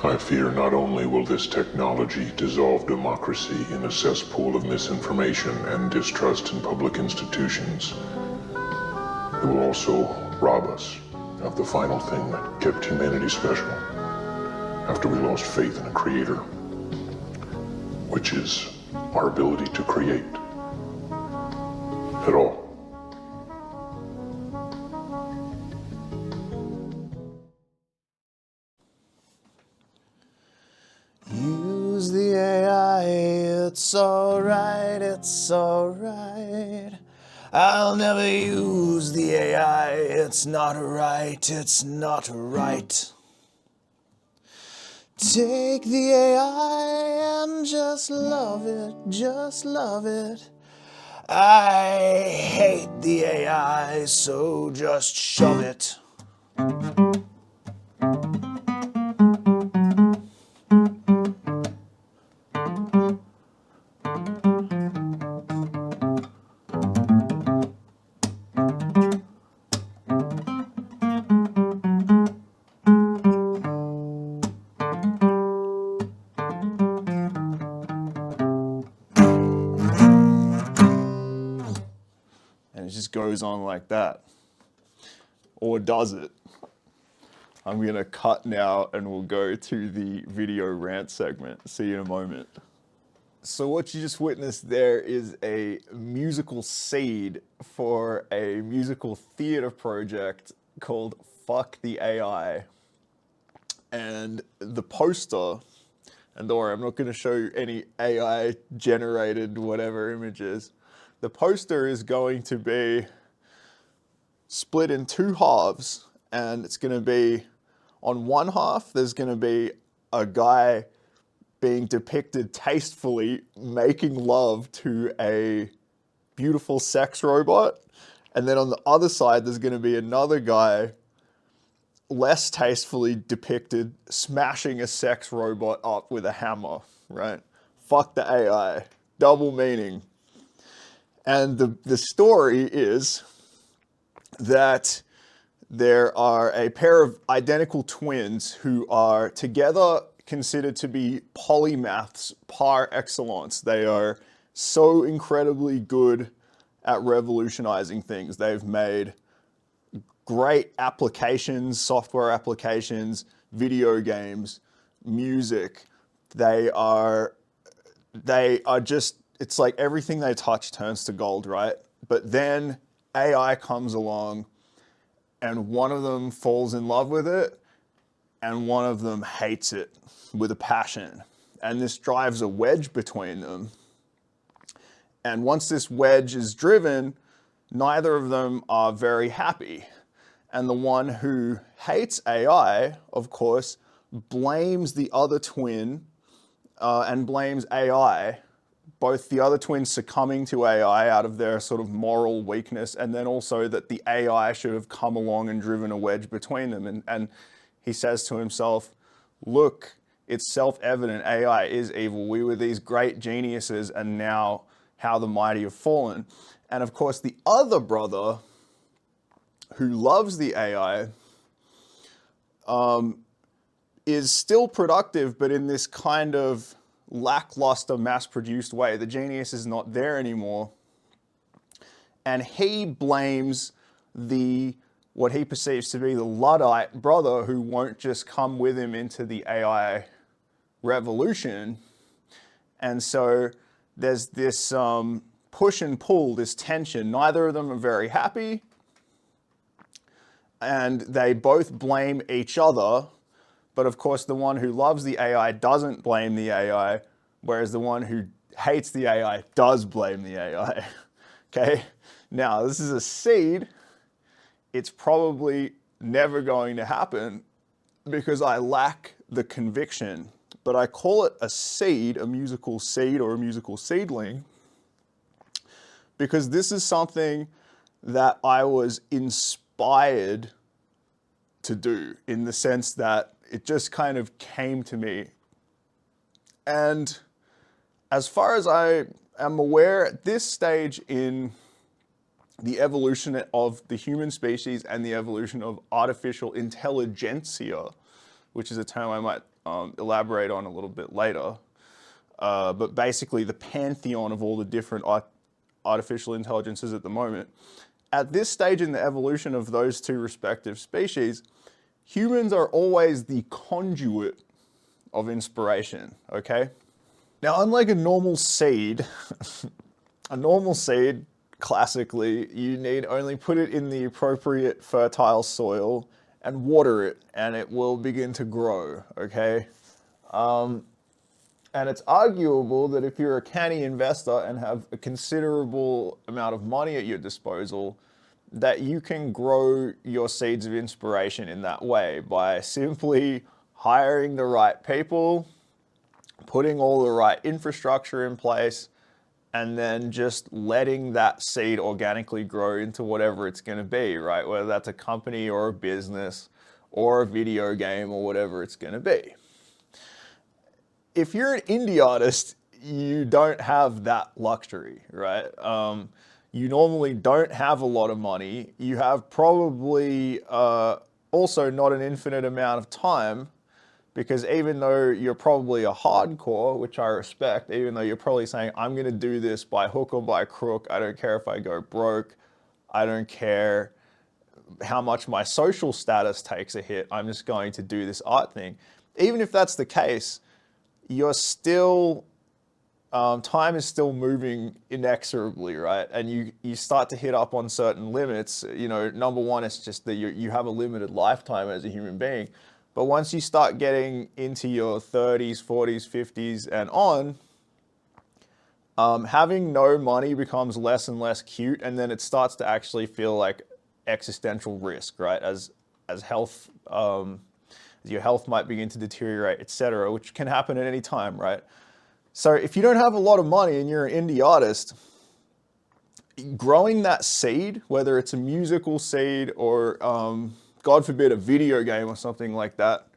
I fear not only will this technology dissolve democracy in a cesspool of misinformation and distrust in public institutions, it will also rob us of the final thing that kept humanity special after we lost faith in a creator, which is our ability to create at all. Use the AI, it's alright, it's alright. I'll never use the AI, it's not right, it's not right. Take the AI and just love it, just love it. I hate the AI, so just shove it. And it just goes on like that. Or does it? I'm going to cut now and we'll go to the video rant segment. See you in a moment. So what you just witnessed there is a musical seed for a musical theater project called Fuck the AI. And the poster, and don't worry, I'm not going to show you any AI generated whatever images. The poster is going to be split in two halves, and it's going to be on one half, there's going to be a guy being depicted tastefully making love to a beautiful sex robot. And then on the other side, there's going to be another guy less tastefully depicted smashing a sex robot up with a hammer, right? Fuck the AI. Double meaning. And the story is that there are a pair of identical twins who are together considered to be polymaths par excellence. They are so incredibly good at revolutionizing things. They've made great applications, software applications, video games, music. They are just, it's like everything they touch turns to gold, right? But then AI comes along and one of them falls in love with it and one of them hates it with a passion. And this drives a wedge between them. And once this wedge is driven, neither of them are very happy. And the one who hates AI, of course, blames the other twin and blames AI, both the other twins succumbing to AI out of their sort of moral weakness, and then also that the AI should have come along and driven a wedge between them. And he says to himself, look, it's self-evident AI is evil. We were these great geniuses, and now how the mighty have fallen. And of course, the other brother who loves the AI is still productive, but in this kind of lackluster, mass-produced way. The genius is not there anymore. And he blames what he perceives to be the Luddite brother who won't just come with him into the AI revolution. And so there's this push and pull, this tension. Neither of them are very happy. And they both blame each other. But of course, the one who loves the AI doesn't blame the AI, whereas the one who hates the AI does blame the AI. Okay? Now, this is a seed. It's probably never going to happen because I lack the conviction. But I call it a seed, a musical seed or a musical seedling, because this is something that I was inspired to do, in the sense that it just kind of came to me. And as far as I am aware, at this stage in the evolution of the human species and the evolution of artificial intelligentsia, which is a term I might elaborate on a little bit later. But basically the pantheon of all the different artificial intelligences at the moment. At this stage in the evolution of those two respective species, humans are always the conduit of inspiration, okay? Now, unlike a normal seed, a normal seed, classically, you need only put it in the appropriate fertile soil and water it, and it will begin to grow, okay? And it's arguable that if you're a canny investor and have a considerable amount of money at your disposal, that you can grow your seeds of inspiration in that way by simply hiring the right people, putting all the right infrastructure in place, and then just letting that seed organically grow into whatever it's going to be, right? Whether that's a company or a business or a video game or whatever it's going to be. If you're an indie artist, you don't have that luxury, right? You normally don't have a lot of money. You have probably also not an infinite amount of time, because even though you're probably a hardcore, which I respect, even though you're probably saying, I'm going to do this by hook or by crook, I don't care if I go broke, I don't care how much my social status takes a hit, I'm just going to do this art thing. Even if that's the case, you're still, time is still moving inexorably, right? And you start to hit up on certain limits. You know, number one, it's just that you have a limited lifetime as a human being. But once you start getting into your 30s, 40s, 50s, and on, having no money becomes less and less cute, and then it starts to actually feel like existential risk, right? As health, as your health might begin to deteriorate, etc., which can happen at any time, right? So if you don't have a lot of money and you're an indie artist, growing that seed, whether it's a musical seed or God forbid, a video game or something like that,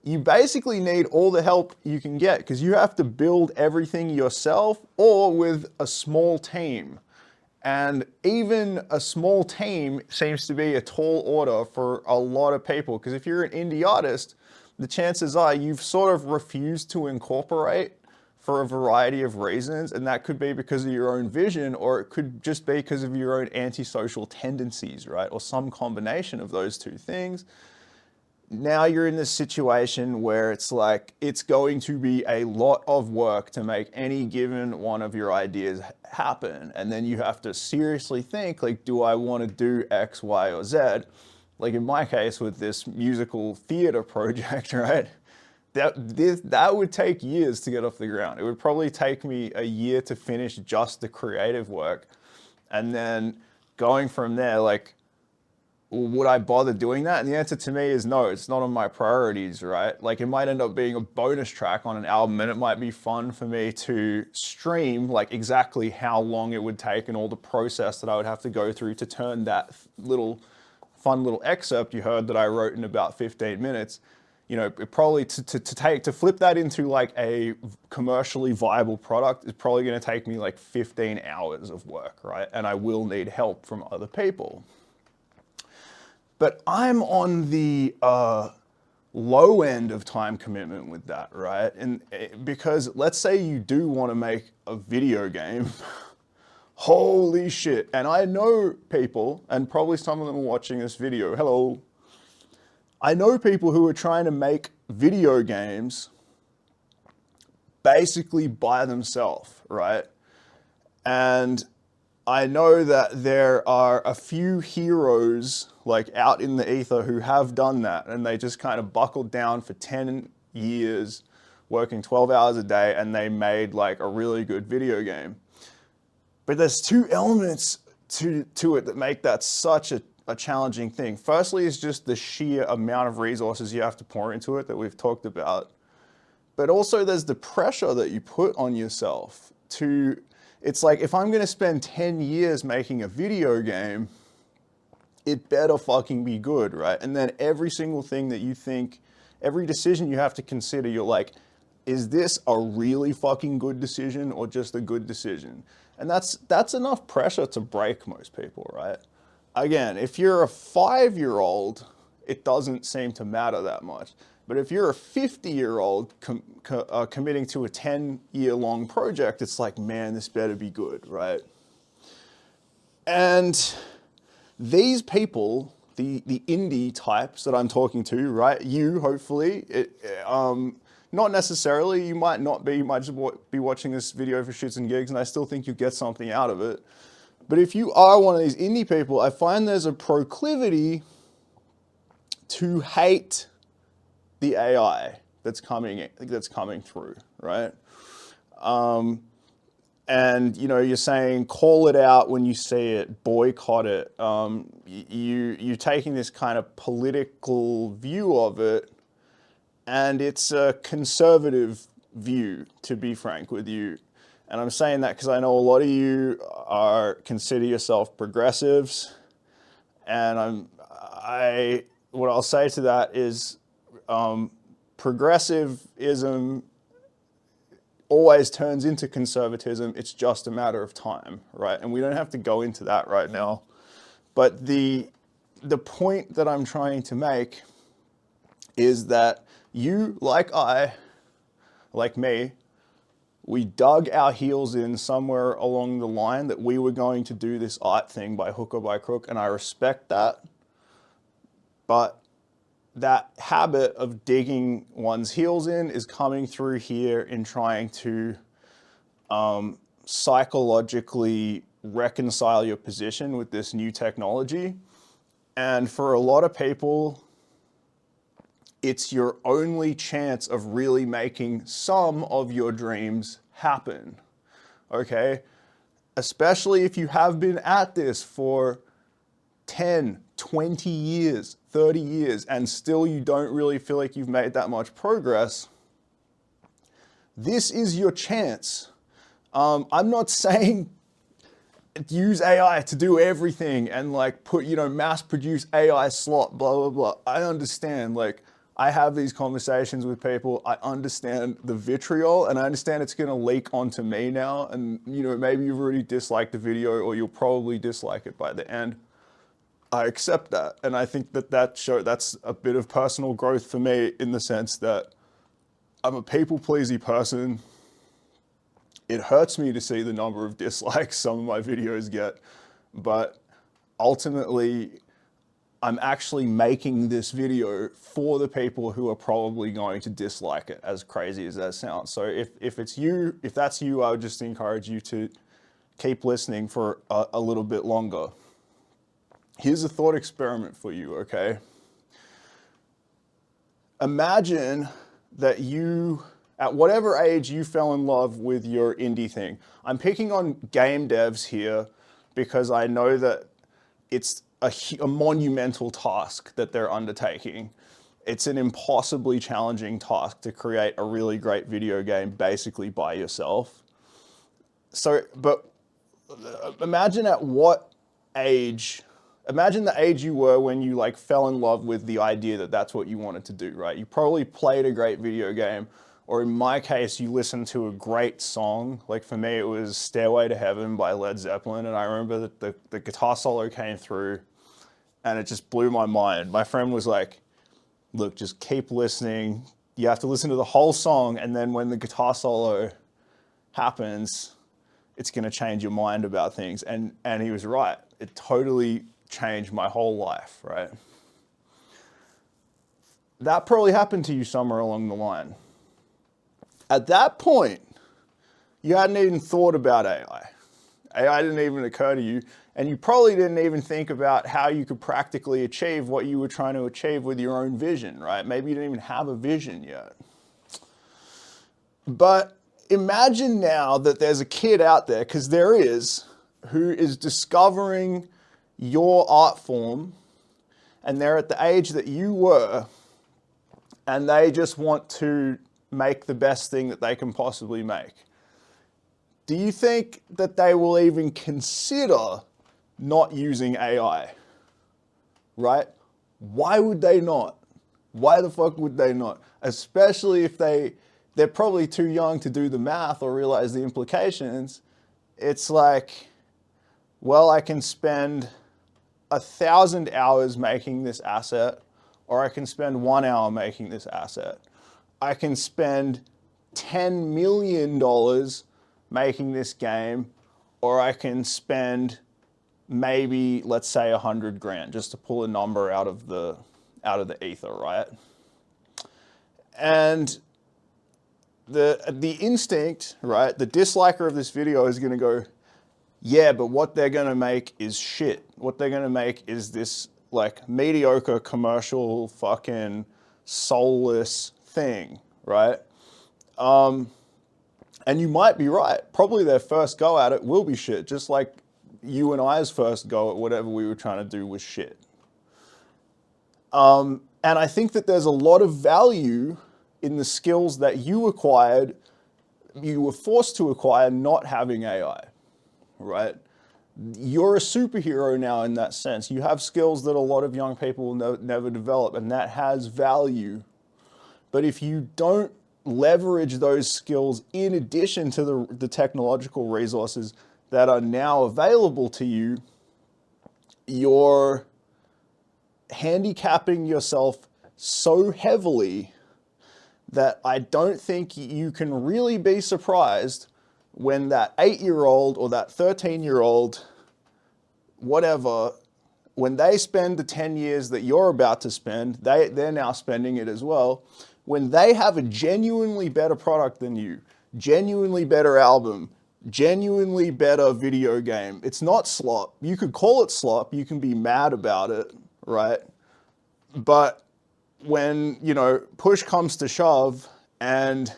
you basically need all the help you can get, because you have to build everything yourself or with a small team. And even a small team seems to be a tall order for a lot of people, because if you're an indie artist, the chances are you've sort of refused to incorporate for a variety of reasons, and that could be because of your own vision, or it could just be because of your own antisocial tendencies, right? Or some combination of those two things. Now you're in this situation where it's like, it's going to be a lot of work to make any given one of your ideas happen. And then you have to seriously think, like, do I want to do X, Y, or Z? Like in my case with this musical theater project, right? That would take years to get off the ground. It would probably take me a year to finish just the creative work. And then going from there, like, would I bother doing that? And the answer to me is no, it's not on my priorities, right? Like, it might end up being a bonus track on an album, and it might be fun for me to stream like exactly how long it would take and all the process that I would have to go through to turn that fun little excerpt you heard that I wrote in about 15 minutes. You know, it probably to flip that into like a commercially viable product is probably going to take me like 15 hours of work, right? And I will need help from other people. But I'm on the low end of time commitment with that, right? And because let's say you do want to make a video game, holy shit. And I know people, and probably some of them are watching this video, hello. I know people who are trying to make video games basically by themselves, right? And I know that there are a few heroes like out in the ether who have done that, and they just kind of buckled down for 10 years, working 12 hours a day, and they made like a really good video game. But there's two elements to it that make that such a challenging thing. Firstly is just the sheer amount of resources you have to pour into it that we've talked about. But also there's the pressure that you put on yourself to, it's like, if I'm gonna spend 10 years making a video game, it better fucking be good, right? And then every single thing that you think, every decision you have to consider, you're like, is this a really fucking good decision or just a good decision? And that's enough pressure to break most people, right? Again, if you're a 5-year-old it doesn't seem to matter that much. But if you're a 50-year-old committing to a 10-year-long project, it's like, man, this better be good, right? And these people, the indie types that I'm talking to, right? You, hopefully, not necessarily, you might not be, you might just be watching this video for shits and gigs, and I still think you get something out of it. But if you are one of these indie people, I find there's a proclivity to hate the AI that's coming through, right? And you're saying call it out when you see it, boycott it. You're taking this kind of political view of it, and it's a conservative view, to be frank with you. And I'm saying that because I know a lot of you consider yourself progressives, and what I'll say to that is progressivism always turns into conservatism. It's just a matter of time, right? And we don't have to go into that right now. But the point that I'm trying to make is that you, like me, we dug our heels in somewhere along the line that we were going to do this art thing by hook or by crook, and I respect that. But that habit of digging one's heels in is coming through here in trying to psychologically reconcile your position with this new technology. And for a lot of people, it's your only chance of really making some of your dreams happen, okay? Especially if you have been at this for 10, 20 years, 30 years, and still you don't really feel like you've made that much progress. This is your chance. I'm not saying use AI to do everything and like put, mass produce AI slot, blah, blah, blah. I understand, I have these conversations with people. I understand the vitriol, and I understand it's going to leak onto me now. And, maybe you've already disliked the video, or you'll probably dislike it by the end. I accept that. And I think that's a bit of personal growth for me, in the sense that I'm a people-pleasing person. It hurts me to see the number of dislikes some of my videos get, but ultimately, I'm actually making this video for the people who are probably going to dislike it, as crazy as that sounds. So if that's you, I would just encourage you to keep listening for a little bit longer. Here's a thought experiment for you, okay? Imagine that you, at whatever age you fell in love with your indie thing. I'm picking on game devs here because I know that it's a monumental task that they're undertaking. It's an impossibly challenging task to create a really great video game basically by yourself. But imagine at what age, imagine the age you were when you fell in love with the idea that that's what you wanted to do, right? You probably played a great video game, or in my case, you listened to a great song. Like for me, it was Stairway to Heaven by Led Zeppelin. And I remember that the guitar solo came through and it just blew my mind. My friend was like, look, just keep listening. You have to listen to the whole song. And then when the guitar solo happens, it's going to change your mind about things. And he was right. It totally changed my whole life, right? That probably happened to you somewhere along the line. At that point, you hadn't even thought about AI. AI didn't even occur to you, and you probably didn't even think about how you could practically achieve what you were trying to achieve with your own vision, right? Maybe you didn't even have a vision yet. But imagine now that there's a kid out there, because there is, who is discovering your art form, and they're at the age that you were, and they just want to make the best thing that they can possibly make. Do you think that they will even consider not using AI? Right? Why would they not? Why the fuck would they not? Especially if they're probably too young to do the math or realize the implications. It's like, well, I can spend 1,000 hours making this asset, or I can spend 1 hour making this asset. I can spend $10 million making this game, or I can spend maybe, let's say, 100 grand, just to pull a number out of the ether, right? And the instinct, right, the disliker of this video is gonna go, yeah, but what they're gonna make is shit. What they're gonna make is this like mediocre commercial fucking soulless thing, right? And you might be right. Probably their first go at it will be shit, just like you and I's first go at whatever we were trying to do was shit. And I think that there's a lot of value in the skills that you acquired, you were forced to acquire not having AI, right? You're a superhero now in that sense. You have skills that a lot of young people will never develop, and that has value. But if you don't leverage those skills in addition to the technological resources that are now available to you, you're handicapping yourself so heavily that I don't think you can really be surprised when that 8-year-old or that 13-year-old, whatever, when they spend the 10 years that you're about to spend, they're now spending it as well. When they have a genuinely better product than you, genuinely better album, genuinely better video game, it's not slop. You could call it slop, you can be mad about it, right? But when, you know, push comes to shove and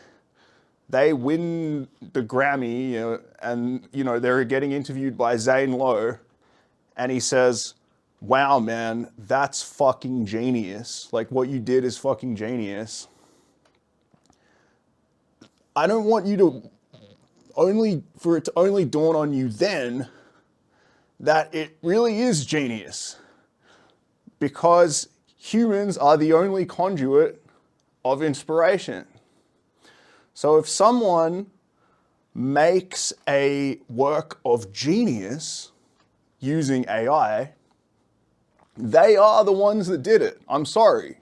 they win the Grammy, you know, and, you know, they're getting interviewed by Zane Lowe, and he says, wow, man, that's fucking genius. Like, what you did is fucking genius. I don't want you to for it to only dawn on you then that it really is genius, because humans are the only conduit of inspiration. So if someone makes a work of genius using AI, they are the ones that did it. I'm sorry.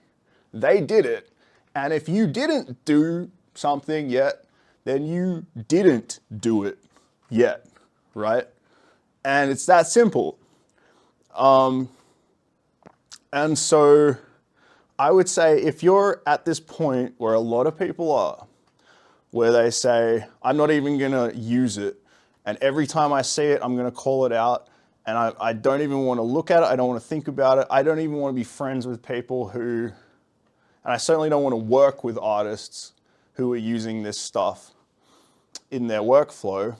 They did it. And if you didn't do something yet, then you didn't do it yet, right? And it's that simple. And so I would say if you're at this point where a lot of people are, where they say, I'm not even gonna use it, and every time I see it, I'm gonna call it out, and I don't even wanna look at it, I don't wanna think about it, I don't even wanna be friends with people who, and I certainly don't wanna work with artists who are using this stuff in their workflow.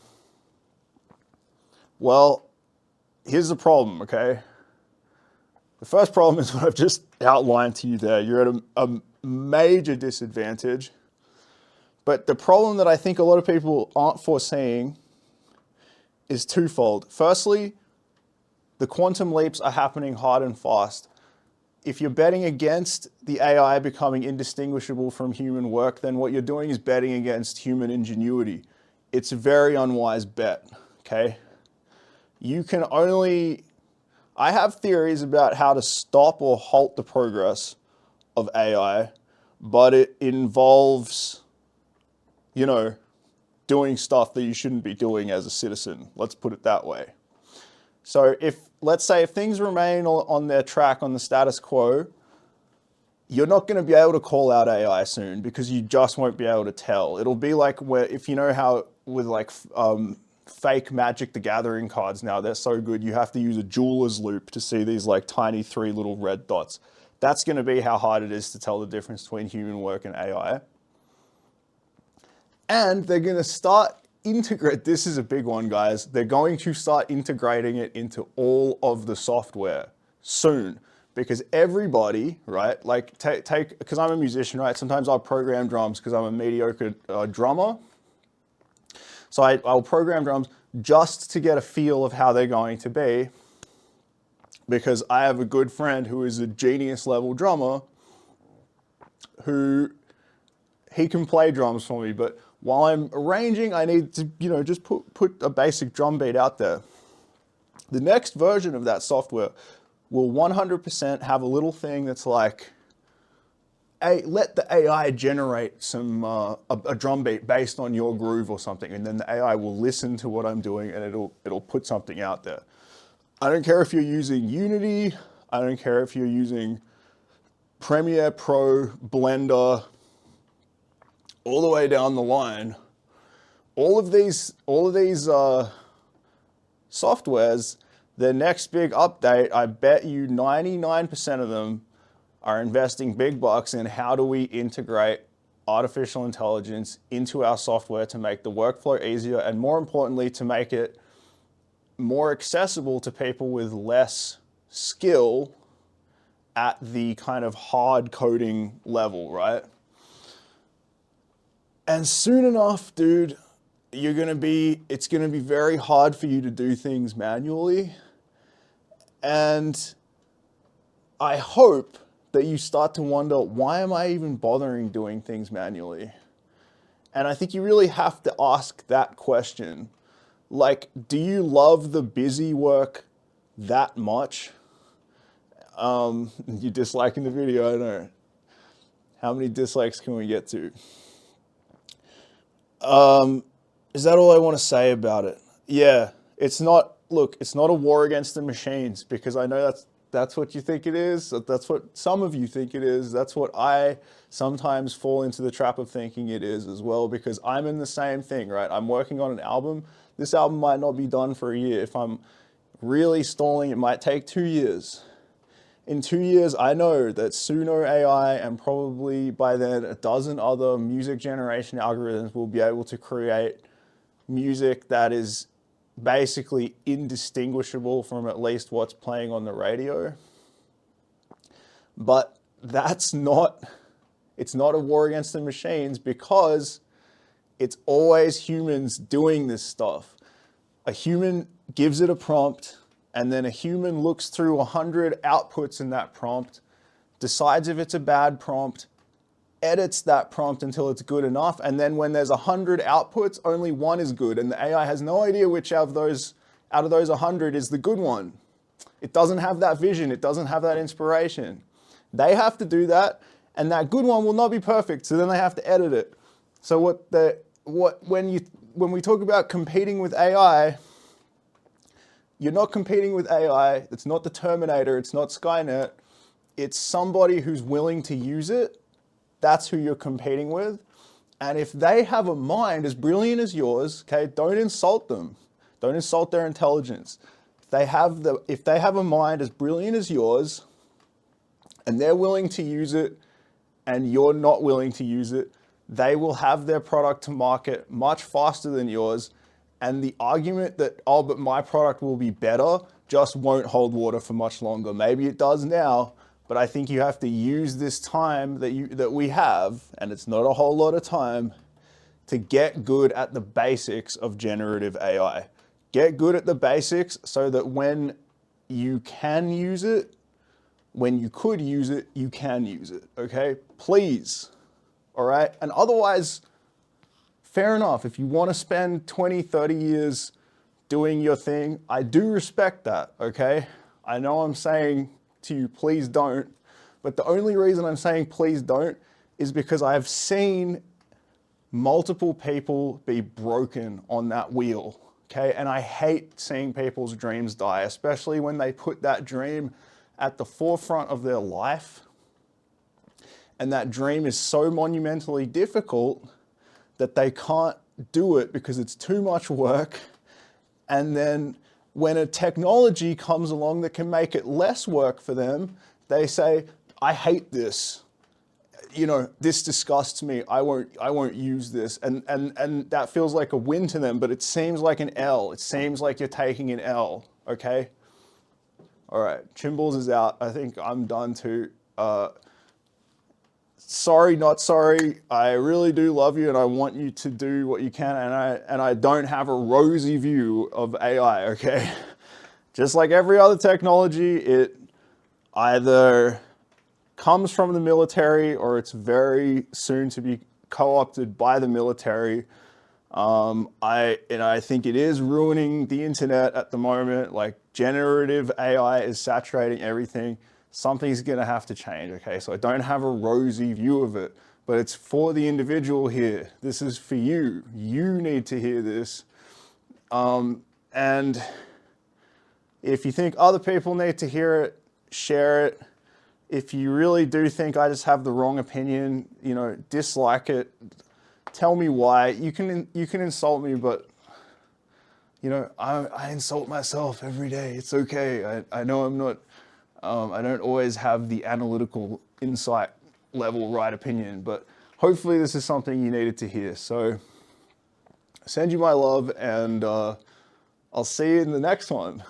Well, here's the problem, okay? The first problem is what I've just outlined to you there. You're at a major disadvantage. But the problem that I think a lot of people aren't foreseeing is twofold. Firstly, the quantum leaps are happening hard and fast. If you're betting against the AI becoming indistinguishable from human work, then what you're doing is betting against human ingenuity. It's a very unwise bet, okay? You can only... I have theories about how to stop or halt the progress of AI, but it involves, you know, doing stuff that you shouldn't be doing as a citizen. Let's put it that way. So let's say if things remain on their track, on the status quo, you're not going to be able to call out AI soon because you just won't be able to tell. It'll be like if you know how with like fake Magic the Gathering cards now, they're so good, you have to use a jeweler's loop to see these like tiny 3 little red dots. That's going to be how hard it is to tell the difference between human work and AI. And they're going to start this is a big one, guys. They're going to start integrating it into all of the software soon, because everybody, right, like because I'm a musician, right? Sometimes I'll program drums because I'm a mediocre drummer. So I'll program drums just to get a feel of how they're going to be, because I have a good friend who is a genius level drummer who he can play drums for me, but while I'm arranging, I need to, you know, just put a basic drum beat out there. The next version of that software will 100% have a little thing that's like, let the AI generate some a drum beat based on your groove or something, and then the AI will listen to what I'm doing and it'll put something out there. I don't care if you're using Unity, I don't care if you're using Premiere Pro, Blender, all the way down the line. All of these softwares, their next big update, I bet you 99% of them are investing big bucks in how do we integrate artificial intelligence into our software to make the workflow easier, and more importantly, to make it more accessible to people with less skill at the kind of hard coding level, right? And soon enough, dude, it's gonna be very hard for you to do things manually. And I hope that you start to wonder, why am I even bothering doing things manually? And I think you really have to ask that question. Like, do you love the busy work that much? You're disliking the video, I know. How many dislikes can we get to? Is that all I want to say about it? Yeah, it's not a war against the machines, because I know that's what you think it is. That's what some of you think it is. That's what I sometimes fall into the trap of thinking it is as well, because I'm in the same thing, right? I'm working on an album. This album might not be done for a year. If I'm really stalling, it might take 2 years. In 2 years, I know that Suno AI and probably by then a dozen other music generation algorithms will be able to create music that is basically indistinguishable from at least what's playing on the radio. But it's not a war against the machines, because it's always humans doing this stuff. A human gives it a prompt, and then a human looks through 100 outputs in that prompt, decides if it's a bad prompt, edits that prompt until it's good enough, and then when there's 100 outputs, only one is good, and the AI has no idea which out of those 100 is the good one. It doesn't have that vision, it doesn't have that inspiration. They have to do that, and that good one will not be perfect, so then they have to edit it. So when we talk about competing with AI, you're not competing with AI. It's not the Terminator, it's not Skynet. It's somebody who's willing to use it. That's who you're competing with. And if they have a mind as brilliant as yours, okay, don't insult them. Don't insult their intelligence. If they have a mind as brilliant as yours, and they're willing to use it, and you're not willing to use it, they will have their product to market much faster than yours. And the argument that, oh, but my product will be better, just won't hold water for much longer. Maybe it does now, but I think you have to use this time that we have, and it's not a whole lot of time, to get good at the basics of generative AI. Get good at the basics so that when you can use it, when you could use it, you can use it, okay? Please, all right? And otherwise, fair enough. If you want to spend 20, 30 years doing your thing, I do respect that, okay? I know I'm saying to you, please don't, but the only reason I'm saying please don't is because I've seen multiple people be broken on that wheel, okay? And I hate seeing people's dreams die, especially when they put that dream at the forefront of their life, and that dream is so monumentally difficult that they can't do it because it's too much work. And then when a technology comes along that can make it less work for them, they say, I hate this. You know, this disgusts me. I won't use this. And that feels like a win to them, but it seems like an L. It seems like you're taking an L, okay? All right, Chimbles is out. I think I'm done too. Sorry, not sorry. I really do love you, and I want you to do what you can. And I don't have a rosy view of AI. Okay, just like every other technology, it either comes from the military or it's very soon to be co-opted by the military. I think it is ruining the internet at the moment. Like, generative AI is saturating everything. something's going to have to change, okay? So I don't have a rosy view of it, but it's for the individual here. This is for you. You need to hear this. And if you think other people need to hear it, share it. If you really do think I just have the wrong opinion, you know, dislike it, tell me why. You can insult me, but you know, I insult myself every day. It's okay. I know I'm not, I don't always have the analytical insight level right opinion, but hopefully this is something you needed to hear. So send you my love, and I'll see you in the next one.